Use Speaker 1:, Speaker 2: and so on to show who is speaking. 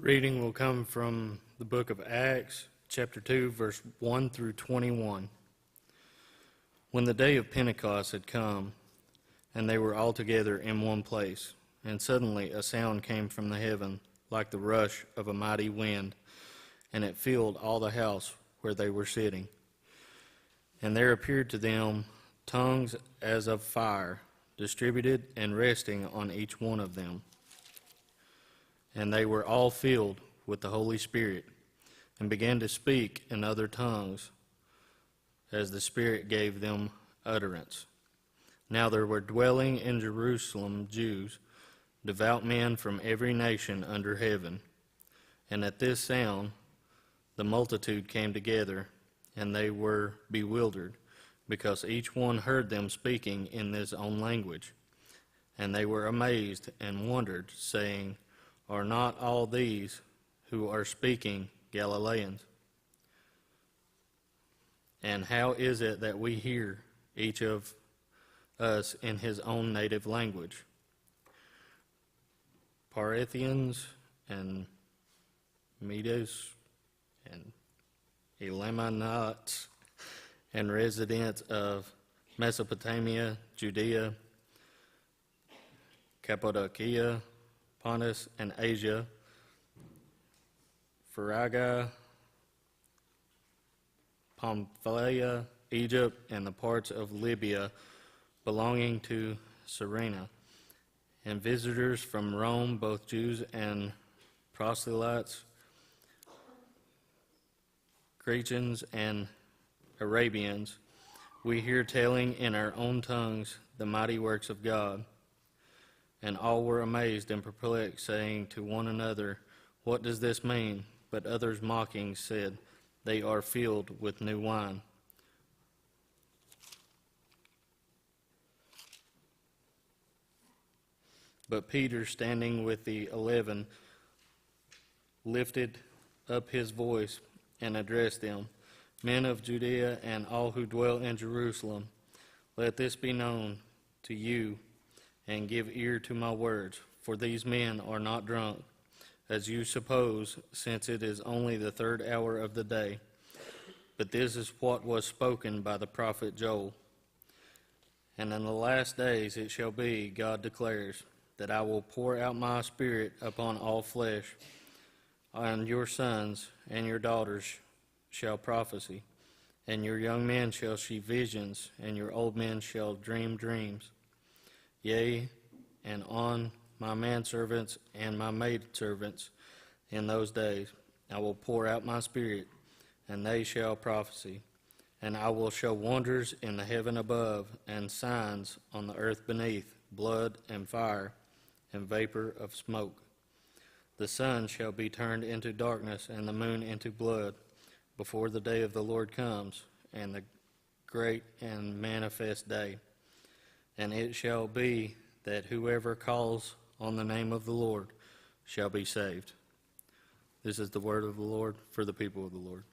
Speaker 1: Reading will come from the book of Acts, chapter 2, verse 1 through 21. When the day of Pentecost had come, and they were all together in one place, and suddenly a sound came from the heaven like the rush of a mighty wind, and it filled all the house where they were sitting. And there appeared to them tongues as of fire, distributed and resting on each one of them. And they were all filled with the Holy Spirit, and began to speak in other tongues as the Spirit gave them utterance. Now there were dwelling in Jerusalem Jews, devout men from every nation under heaven. And at this sound the multitude came together, and they were bewildered, because each one heard them speaking in his own language. And they were amazed and wondered, saying, "Are not all these who are speaking Galileans? And how is it that we hear each of us in his own native language?" Parthians and Medes and Elamites and residents of Mesopotamia, Judea, Cappadocia, Pontus and Asia, Phrygia, Pamphylia, Egypt, and the parts of Libya belonging to Cyrene, and visitors from Rome, both Jews and proselytes, Cretans and Arabians, we hear telling in our own tongues the mighty works of God. And all were amazed and perplexed, saying to one another, "What does this mean?" But others mocking said, "They are filled with new wine." But Peter, standing with the 11, lifted up his voice and addressed them, "Men of Judea and all who dwell in Jerusalem, let this be known to you, and give ear to my words. For these men are not drunk, as you suppose, since it is only the third hour of the day. But this is what was spoken by the prophet Joel. And in the last days it shall be, God declares, that I will pour out my Spirit upon all flesh, and your sons and your daughters shall prophesy, and your young men shall see visions, and your old men shall dream dreams. Yea, and on my manservants and my maidservants in those days I will pour out my Spirit, and they shall prophesy. And I will show wonders in the heaven above, and signs on the earth beneath, blood and fire and vapor of smoke. The sun shall be turned into darkness, and the moon into blood, before the day of the Lord comes, and the great and manifest day. And it shall be that whoever calls on the name of the Lord shall be saved." This is the word of the Lord for the people of the Lord.